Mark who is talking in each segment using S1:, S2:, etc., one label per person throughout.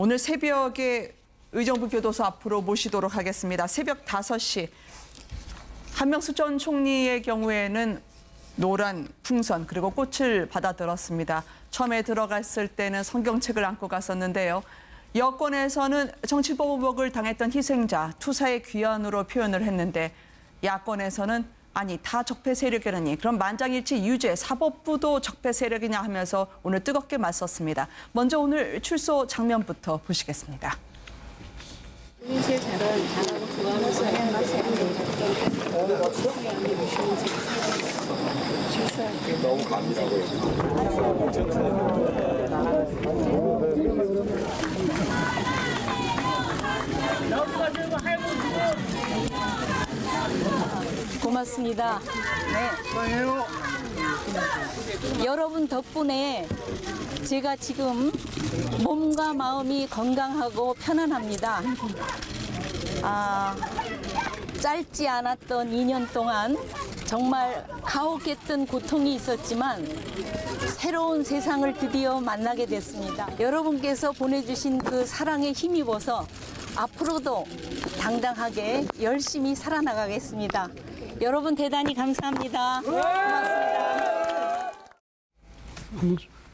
S1: 오늘 새벽에 의정부 교도소 앞으로 모시도록 하겠습니다. 새벽 5시 한명숙 전 총리의 경우에는 노란 풍선 그리고 꽃을 받아들었습니다. 처음에 들어갔을 때는 성경책을 안고 갔었는데요. 여권에서는 정치보복을 당했던 희생자, 투사의 귀환으로 표현을 했는데 야권에서는 아니 다 적폐 세력이라니 그럼 만장일치 유죄, 사법부도 적폐 세력이냐 하면서 오늘 뜨겁게 맞섰습니다. 먼저 오늘 출소 장면부터 보시겠습니다.
S2: 제일 잘하고 좋아하는 사람
S3: 너무 감사하고요.
S2: 고맙습니다. 네. 여러분 덕분에 제가 지금 몸과 마음이 건강하고 편안합니다. 짧지 않았던 2년 동안 정말 가혹했던 고통이 있었지만 새로운 세상을 드디어 만나게 됐습니다. 여러분께서 보내주신 그 사랑에 힘입어서 앞으로도 당당하게 열심히 살아나가겠습니다. 여러분 대단히 감사합니다. 고맙습니다.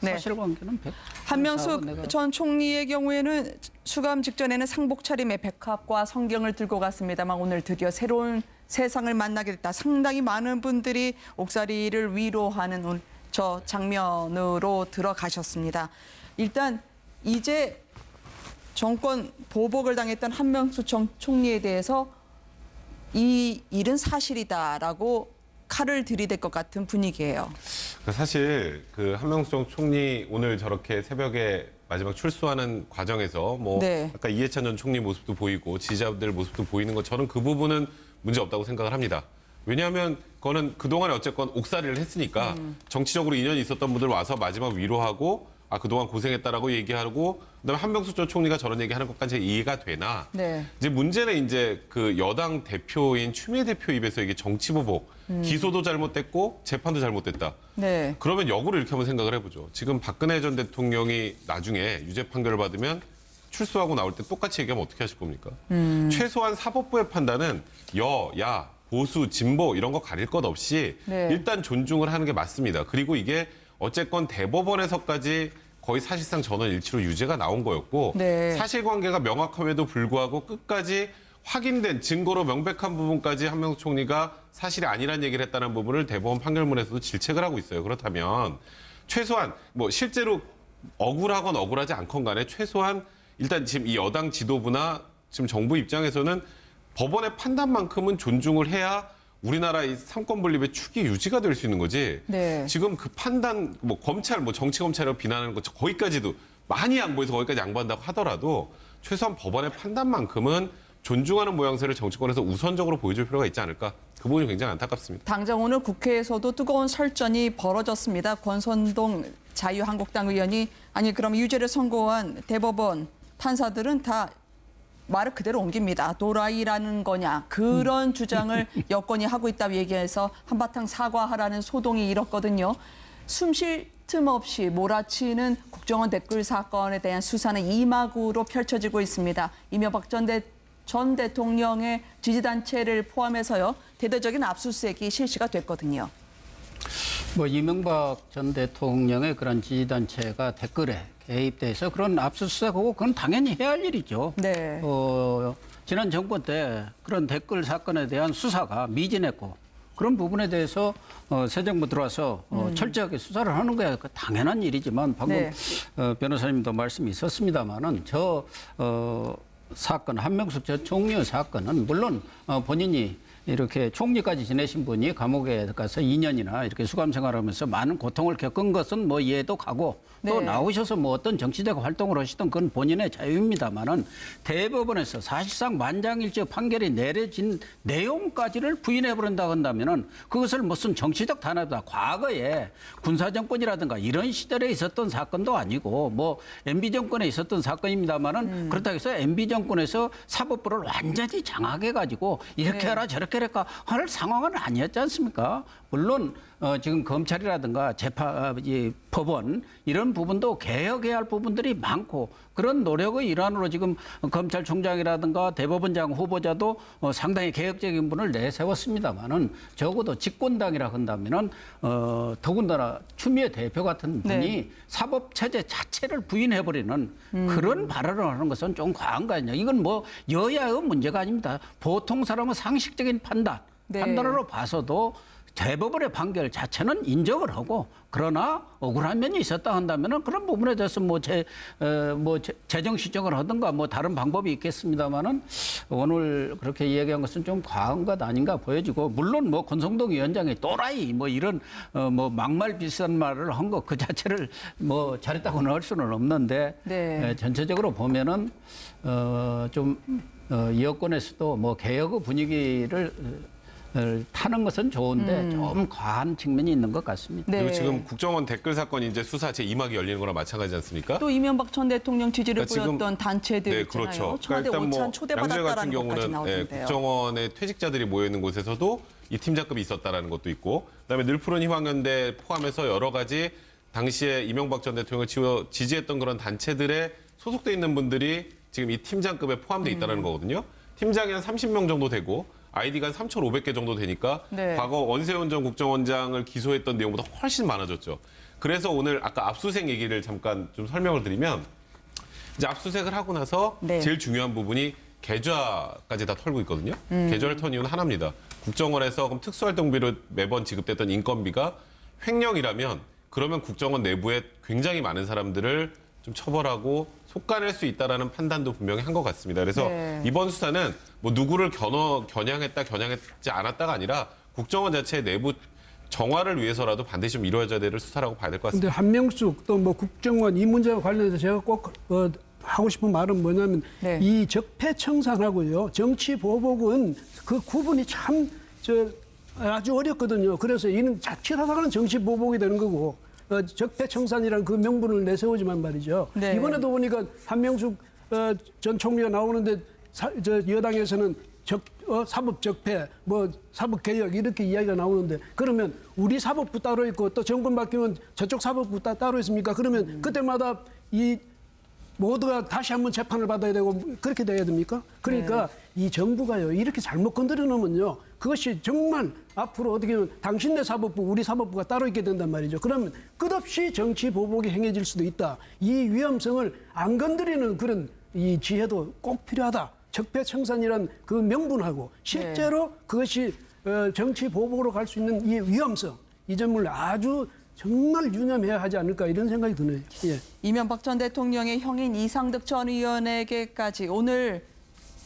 S1: 네.
S4: 사실관계는
S1: 한명숙 전 총리의 경우에는 수감 직전에는 상복 차림에 백합과 성경을 들고 갔습니다만 오늘 드디어 새로운 세상을 만나게 됐다. 상당히 많은 분들이 옥살이를 위로하는 오늘 저 장면으로 들어가셨습니다. 일단 이제 정권 보복을 당했던 한명숙 전 총리에 대해서 이 일은 사실이다라고 칼을 들이댈 것 같은 분위기예요.
S5: 사실 그 한명숙 총리 오늘 저렇게 새벽에 마지막 출소하는 과정에서
S1: 네.
S5: 아까 이해찬 전 총리 모습도 보이고 지지자들 모습도 보이는 것 저는 그 부분은 문제 없다고 생각을 합니다. 왜냐하면 그거는 그동안에 어쨌건 옥살이를 했으니까 정치적으로 인연이 있었던 분들 와서 마지막 위로하고 그동안 고생했다라고 얘기하고 그다음에 한명숙 전 총리가 저런 얘기하는 것까지 이해가 되나?
S1: 네.
S5: 이제 문제는 이제 그 여당 대표인 추미애 대표 입에서 이게 정치보복, 기소도 잘못됐고 재판도 잘못됐다.
S1: 네.
S5: 그러면 역으로 이렇게 한번 생각을 해보죠. 지금 박근혜 전 대통령이 나중에 유죄 판결을 받으면 출소하고 나올 때 똑같이 얘기하면 어떻게 하실 겁니까? 최소한 사법부의 판단은 야, 보수, 진보 이런 거 가릴 것 없이
S1: 네.
S5: 일단 존중을 하는 게 맞습니다. 그리고 이게 어쨌건 대법원에서까지 거의 사실상 전원일치로 유죄가 나온 거였고
S1: 네.
S5: 사실관계가 명확함에도 불구하고 끝까지 확인된 증거로 명백한 부분까지 한명숙 총리가 사실이 아니란 얘기를 했다는 부분을 대법원 판결문에서도 질책을 하고 있어요. 그렇다면 최소한 실제로 억울하건 억울하지 않건 간에 최소한 일단 지금 이 여당 지도부나 지금 정부 입장에서는 법원의 판단만큼은 존중을 해야 우리나라 이 삼권 분립의 축이 유지가 될 수 있는 거지.
S1: 네.
S5: 지금 그 판단, 검찰, 정치 검찰이라고 비난하는 거 거기까지도 많이 양보해서 거기까지 양보한다고 하더라도 최소한 법원의 판단만큼은 존중하는 모양새를 정치권에서 우선적으로 보여줄 필요가 있지 않을까. 그 부분이 굉장히 안타깝습니다.
S1: 당장 오늘 국회에서도 뜨거운 설전이 벌어졌습니다. 권선동 자유한국당 의원이 아니 그럼 유죄를 선고한 대법원 판사들은 다 말을 그대로 옮깁니다. 도라이라는 거냐. 그런 주장을 여권이 하고 있다고 얘기해서 한바탕 사과하라는 소동이 일었거든요. 숨 쉴 틈 없이 몰아치는 국정원 댓글 사건에 대한 수사는 이막으로 펼쳐지고 있습니다. 이명박 전 대통령의 지지단체를 포함해서요. 대대적인 압수수색이 실시가 됐거든요.
S4: 이명박 전 대통령의 그런 지지단체가 댓글에 개입돼서 그런 압수수색하고 그건 당연히 해야 할 일이죠.
S1: 네.
S4: 지난 정권 때 그런 댓글 사건에 대한 수사가 미진했고 그런 부분에 대해서 새 정부 들어와서 철저하게 수사를 하는 거야 당연한 일이지만 방금
S1: 네.
S4: 변호사님도 말씀이 있었습니다마는 사건 한명숙 전 총리의 사건은 물론 본인이 이렇게 총리까지 지내신 분이 감옥에 가서 2년이나 이렇게 수감 생활하면서 많은 고통을 겪은 것은 이해도 가고 또
S1: 네.
S4: 나오셔서 어떤 정치적 활동을 하시던 그건 본인의 자유입니다만은 대법원에서 사실상 만장일치 판결이 내려진 내용까지를 부인해버린다고 한다면은 그것을 무슨 정치적 단어다. 과거에 군사정권이라든가 이런 시절에 있었던 사건도 아니고 MB 정권에 있었던 사건입니다만은 그렇다고 해서 MB 정권에서 사법부를 완전히 장악해가지고 이렇게
S1: 네.
S4: 해라 저렇게 해라 할 상황은 아니었지 않습니까? 물론 지금 검찰이라든가 이 법원 이런 부분도 개혁해야 할 부분들이 많고 그런 노력의 일환으로 지금 검찰총장이라든가 대법원장 후보자도 상당히 개혁적인 분을 내세웠습니다만은 적어도 집권당이라 한다면은 더군다나 추미애 대표 같은 분이
S1: 네.
S4: 사법 체제 자체를 부인해버리는 그런 발언을 하는 것은 좀 과한 거 아니냐. 이건 뭐 여야의 문제가 아닙니다. 보통 사람의 상식적인
S1: 네.
S4: 판단으로 봐서도 대법원의 판결 자체는 인정을 하고 그러나 억울한 면이 있었다 한다면은 그런 부분에 대해서 재정 시정을 하든가 뭐 다른 방법이 있겠습니다만은 오늘 그렇게 이야기한 것은 좀 과한 것 아닌가 보여지고 물론 뭐 권성동 위원장이 또라이 뭐 이런 막말 비슷한 말을 한 거 그 자체를 뭐 잘했다고는 할 수는 없는데
S1: 네.
S4: 전체적으로 보면은 여권에서도 뭐 개혁의 분위기를 타는 것은 좋은데 좀 과한 측면이 있는 것 같습니다.
S1: 네.
S5: 그리고 지금 국정원 댓글 사건이 이제 수사 제2막이 열리는 거나 마찬가지지 않습니까?
S1: 또 이명박 전 대통령 지지를
S5: 그러니까 지금-
S1: 보였던 단체들
S5: 네,
S1: 있잖아요.
S5: 그렇죠.
S1: 청와대
S5: 일단
S1: 오찬
S5: 양재 같은
S1: 초대받았다라는 것까지
S5: 경우는
S1: 나오던데요.
S5: 국정원의 퇴직자들이 모여 있는 곳에서도 이 팀장급이 있었다라는 것도 있고, 그다음에 늘 푸른 희망연대 포함해서 여러 가지 당시에 이명박 전 대통령을 지지했던 그런 단체들에 소속돼 있는 분들이 지금 이 팀장급에 포함돼 있다는 거거든요. 팀장이 한 30명 정도 되고 아이디가 한 3,500개 정도 되니까
S1: 네.
S5: 과거 원세훈 전 국정원장을 기소했던 내용보다 훨씬 많아졌죠. 그래서 오늘 아까 압수수색 얘기를 잠깐 좀 설명을 드리면 이제 압수수색을 하고 나서
S1: 네.
S5: 제일 중요한 부분이 계좌까지 다 털고 있거든요. 계좌를 턴 이유는 하나입니다. 국정원에서 그럼 특수활동비로 매번 지급됐던 인건비가 횡령이라면 그러면 국정원 내부에 굉장히 많은 사람들을 좀 처벌하고 속아낼 수 있다라는 판단도 분명히 한 것 같습니다. 그래서
S1: 네.
S5: 이번 수사는 뭐 누구를 겨냥했지 않았다가 아니라 국정원 자체의 내부 정화를 위해서라도 반드시 좀 이루어져야 될 수사라고 봐야 될 것
S6: 근데
S5: 같습니다.
S6: 한명숙 또 뭐 국정원 이 문제와 관련해서 제가 꼭 하고 싶은 말은 뭐냐면
S1: 네.
S6: 이 적폐청산하고요 정치 보복은 그 구분이 참 아주 어렵거든요. 그래서 이는 자칫하다가는 정치 보복이 되는 거고 적폐청산이라는 그 명분을 내세우지만 말이죠.
S1: 네.
S6: 이번에도 보니까 한명숙 전 총리가 나오는데 여당에서는 사법 적폐, 뭐 사법 개혁 이렇게 이야기가 나오는데 그러면 우리 사법부 따로 있고 또 정권 바뀌면 저쪽 사법부 따로 있습니까? 그러면 그때마다 이 모두가 다시 한번 재판을 받아야 되고 그렇게 돼야 됩니까? 그러니까 이 정부가요 이렇게 잘못 건드려 놓으면요 그것이 정말 앞으로 어떻게 보면 당신네 사법부, 우리 사법부가 따로 있게 된단 말이죠. 그러면 끝없이 정치 보복이 행해질 수도 있다. 이 위험성을 안 건드리는 그런 이 지혜도 꼭 필요하다. 적폐청산이란 그 명분하고 실제로 그것이 정치 보복으로 갈 수 있는 이 위험성, 이 점을 아주 정말 유념해야 하지 않을까 이런 생각이 드네요. 예.
S1: 이명박 전 대통령의 형인 이상득 전 의원에게까지 오늘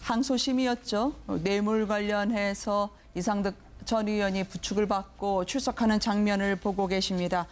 S1: 항소심이었죠. 뇌물 관련해서 이상득 전 의원이 부축을 받고 출석하는 장면을 보고 계십니다.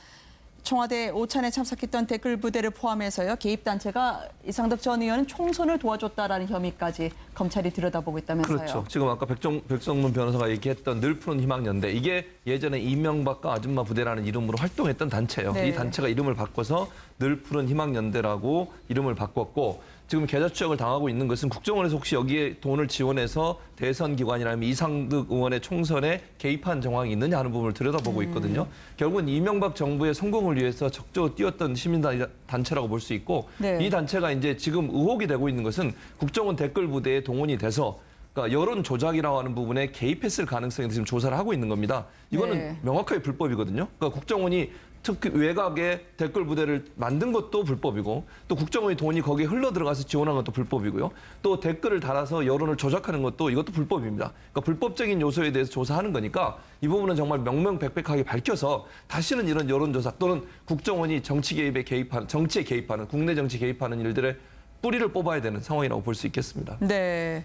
S1: 청와대 오찬에 참석했던 댓글 부대를 포함해서요. 개입단체가 이상득 전 의원은 총선을 도와줬다라는 혐의까지 검찰이 들여다보고 있다면서요.
S3: 그렇죠. 지금 아까 백성문 변호사가 얘기했던 늘 푸른 희망연대. 이게 예전에 이명박과 아줌마 부대라는 이름으로 활동했던 단체예요.
S1: 네.
S3: 이 단체가 이름을 바꿔서 늘 푸른 희망연대라고 이름을 바꿨고 지금 계좌 추적을 당하고 있는 것은 국정원에서 혹시 여기에 돈을 지원해서 대선 기관이라면 이상득 의원의 총선에 개입한 정황이 있느냐 하는 부분을 들여다보고 있거든요. 결국은 이명박 정부의 성공을 위해서 적극적으로 뛰었던 시민단체라고 볼 수 있고
S1: 네.
S3: 이 단체가 이제 지금 의혹이 되고 있는 것은 국정원 댓글 부대에 동원이 돼서 그러니까 여론 조작이라고 하는 부분에 개입했을 가능성에 지금 조사를 하고 있는 겁니다. 이거는
S1: 네.
S3: 명확하게 불법이거든요. 그러니까 국정원이 특히 외곽에 댓글 부대를 만든 것도 불법이고 또 국정원이 돈이 거기에 흘러 들어가서 지원한 것도 불법이고요. 또 댓글을 달아서 여론을 조작하는 것도 이것도 불법입니다. 그러니까 불법적인 요소에 대해서 조사하는 거니까 이 부분은 정말 명명백백하게 밝혀서 다시는 이런 여론조사 또는 국정원이 정치에 개입하는 국내 정치 개입하는 일들의 뿌리를 뽑아야 되는 상황이라고 볼 수 있겠습니다.
S1: 네,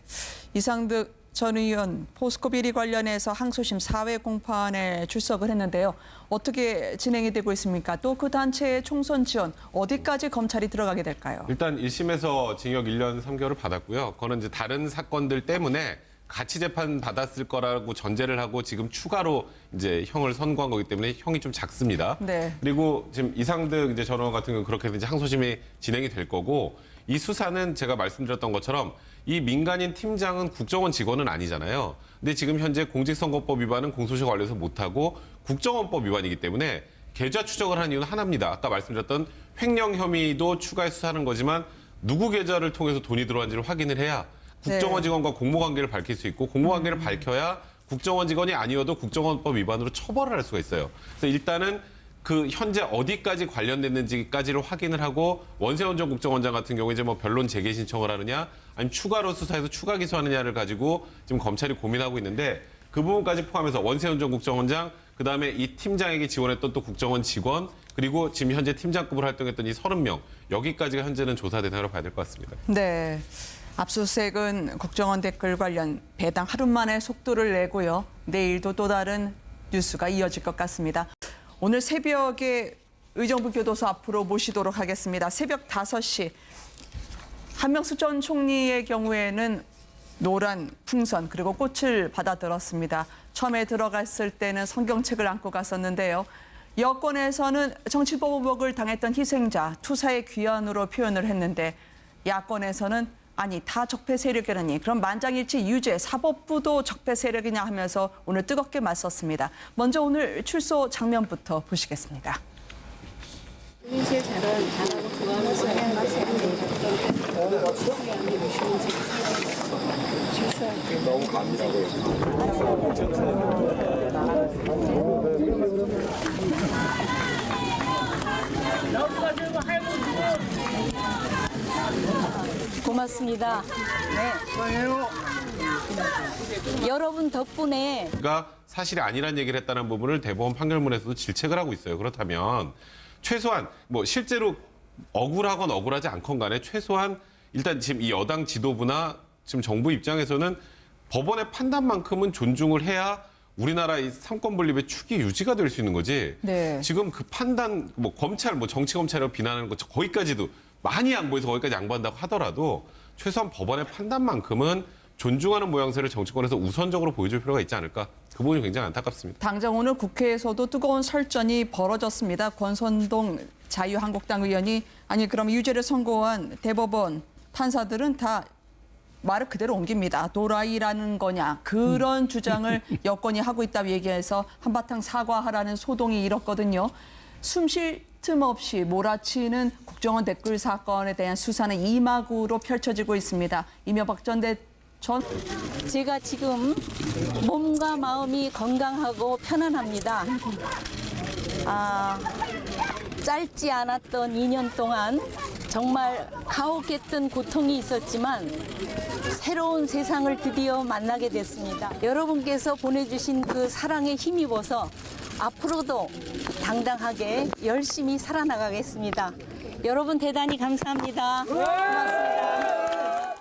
S1: 이상득 전 의원 포스코 비리 관련해서 항소심 4회 공판에 출석을 했는데요. 어떻게 진행이 되고 있습니까? 또 그 단체의 총선 지원 어디까지 검찰이 들어가게 될까요?
S5: 일단 1심에서 징역 1년 3개월을 받았고요. 그거는 이제 다른 사건들 때문에 같이 재판 받았을 거라고 전제를 하고 지금 추가로 이제 형을 선고한 거기 때문에 형이 좀 작습니다.
S1: 네.
S5: 그리고 지금 이상득 이제 전 의원 같은 경우 그렇게 이제 항소심이 진행이 될 거고 이 수사는 제가 말씀드렸던 것처럼 이 민간인 팀장은 국정원 직원은 아니잖아요. 근데 지금 현재 공직선거법 위반은 공소시효 관련해서 못하고 국정원법 위반이기 때문에 계좌 추적을 한 이유는 하나입니다. 아까 말씀드렸던 횡령 혐의도 추가해 수사하는 거지만 누구 계좌를 통해서 돈이 들어왔는지를 확인을 해야 국정원 직원과 공모관계를 밝힐 수 있고 공모관계를 밝혀야 국정원 직원이 아니어도 국정원법 위반으로 처벌을 할 수가 있어요. 그래서 일단은 그 현재 어디까지 관련됐는지까지를 확인을 하고 원세훈 전 국정원장 같은 경우에 이제 뭐 변론 재개 신청을 하느냐 아니면 추가로 수사해서 추가 기소하느냐를 가지고 지금 검찰이 고민하고 있는데 그 부분까지 포함해서 원세훈 전 국정원장 그다음에 이 팀장에게 지원했던 또 국정원 직원 그리고 지금 현재 팀장급으로 활동했던 이 30명 여기까지가 현재는 조사 대상으로 봐야 될 것 같습니다.
S1: 네. 압수수색은 국정원 댓글 관련 배당 하루 만에 속도를 내고요. 내일도 또 다른 뉴스가 이어질 것 같습니다. 오늘 새벽에 의정부 교도소 앞으로 모시도록 하겠습니다. 새벽 5시 한명수 전 총리의 경우에는 노란 풍선 그리고 꽃을 받아들었습니다. 처음에 들어갔을 때는 성경책을 안고 갔었는데요. 여권에서는 정치보복을 당했던 희생자, 투사의 귀환으로 표현을 했는데 야권에서는 아니 다 적폐 세력이라니 그럼 만장일치 유죄 사법부도 적폐 세력이냐 하면서 오늘 뜨겁게 맞섰습니다. 먼저 오늘 출소 장면부터 보시겠습니다.
S7: 제일 잘하고 좋아하는 사람인데
S8: 너무 감사하고
S2: 고맙습니다. 네. 여러분 덕분에
S5: 그러니까 사실이 아니란 얘기를 했다는 부분을 대법원 판결문에서도 질책을 하고 있어요. 그렇다면 최소한 뭐 실제로 억울하건 억울하지 않건 간에 최소한 일단 지금 이 여당 지도부나 지금 정부 입장에서는 법원의 판단만큼은 존중을 해야 우리나라 이 삼권 분립의 축이 유지가 될 수 있는 거지.
S1: 네.
S5: 지금 그 판단 뭐 검찰 뭐 정치 검찰이라고 비난하는 거 거기까지도 많이 양보해서 거기까지 양보한다고 하더라도 최소한 법원의 판단만큼은 존중하는 모양새를 정치권에서 우선적으로 보여줄 필요가 있지 않을까. 그 부분이 굉장히 안타깝습니다.
S1: 당장 오늘 국회에서도 뜨거운 설전이 벌어졌습니다. 권선동 자유한국당 의원이 아니 그럼 유죄를 선고한 대법원 판사들은 다 말을 그대로 옮깁니다. 도라이라는 거냐 그런 주장을 여권이 하고 있다고 얘기해서 한바탕 사과하라는 소동이 일었거든요. 숨 쉴 틈 없이 몰아치는 국정원 댓글 사건에 대한 수사는 이막으로 펼쳐지고 있습니다. 이명박 전
S2: 제가 지금 몸과 마음이 건강하고 편안합니다. 짧지 않았던 2년 동안 정말 가혹했던 고통이 있었지만 새로운 세상을 드디어 만나게 됐습니다. 여러분께서 보내주신 그 사랑에 힘입어서 앞으로도 당당하게 열심히 살아나가겠습니다. 여러분 대단히 감사합니다. 고맙습니다.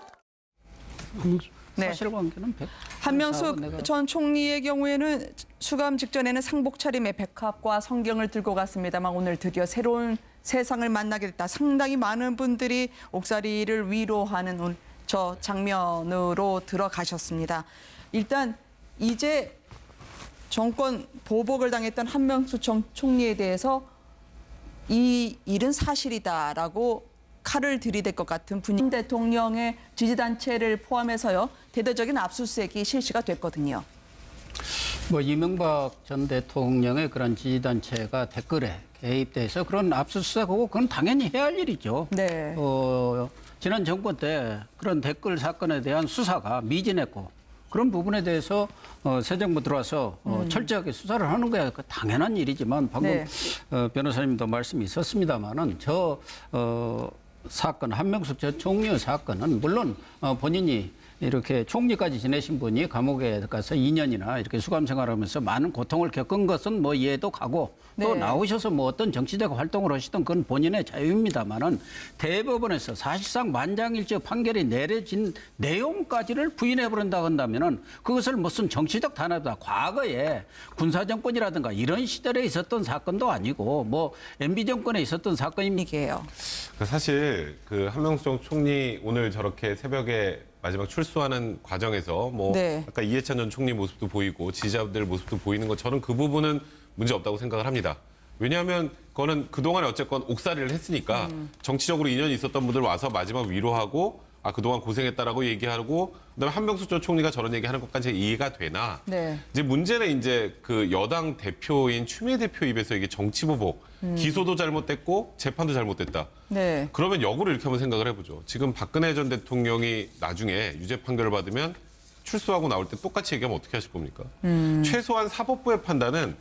S1: 네.
S4: 사실관계는
S1: 한명숙 전 총리의 경우에는 수감 직전에는 상복 차림에 백합과 성경을 들고 갔습니다만 오늘 드디어 새로운 세상을 만나게 됐다. 상당히 많은 분들이 옥살이를 위로하는 오늘 저 장면으로 들어가셨습니다. 일단 이제 정권 보복을 당했던 한명숙 전 총리에 대해서 이 일은 사실이다라고 칼을 들이댈 것 같은 분위기. 대통령의 지지단체를 포함해서요. 대대적인 압수수색이 실시가 됐거든요.
S4: 뭐 이명박 전 대통령의 그런 지지단체가 댓글에 개입돼서 그런 압수수색하고 그건 당연히 해야 할 일이죠.
S1: 네.
S4: 지난 정권 때 그런 댓글 사건에 대한 수사가 미진했고 그런 부분에 대해서 새 정부 들어와서 철저하게 수사를 하는 거야 당연한 일이지만 방금
S1: 네.
S4: 변호사님도 말씀이 있었습니다마는 사건 한명숙 전 총리의 사건은 물론 본인이 이렇게 총리까지 지내신 분이 감옥에 가서 2년이나 이렇게 수감 생활하면서 많은 고통을 겪은 것은 뭐 이해도 가고 또
S1: 네.
S4: 나오셔서 뭐 어떤 정치적 활동을 하시던 그건 본인의 자유입니다만은 대법원에서 사실상 만장일치 판결이 내려진 내용까지를 부인해 버린다 한다면은 그것을 무슨 정치적 단어다. 과거에 군사정권이라든가 이런 시절에 있었던 사건도 아니고 뭐 MB 정권에 있었던 사건입니까?
S5: 사실 그 한명숙 총리 오늘 저렇게 새벽에 마지막 출소하는 과정에서 뭐
S1: 네.
S5: 아까 이해찬 전 총리 모습도 보이고 지지자들 모습도 보이는 것 저는 그 부분은 문제 없다고 생각을 합니다. 왜냐하면 그거는 그동안에 어쨌건 옥살이를 했으니까 정치적으로 인연이 있었던 분들 와서 마지막 위로하고 그동안 고생했다라고 얘기하고 그다음에 한명숙 전 총리가 저런 얘기하는 것까지 이해가 되나?
S1: 네.
S5: 이제 문제는 이제 그 여당 대표인 추미애 대표 입에서 이게 정치보복, 기소도 잘못됐고 재판도 잘못됐다.
S1: 네.
S5: 그러면 역으로 이렇게 한번 생각을 해보죠. 지금 박근혜 전 대통령이 나중에 유죄 판결을 받으면 출소하고 나올 때 똑같이 얘기하면 어떻게 하실 겁니까? 최소한 사법부의 판단은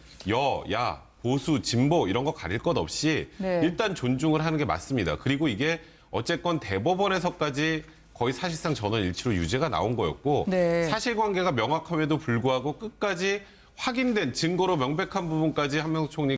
S5: 야, 보수, 진보 이런 거 가릴 것 없이
S1: 네.
S5: 일단 존중을 하는 게 맞습니다. 그리고 이게 어쨌건 대법원에서까지 거의 사실상 전원일치로 유죄가 나온 거였고
S1: 네.
S5: 사실관계가 명확함에도 불구하고 끝까지 확인된 증거로 명백한 부분까지 한명숙 총리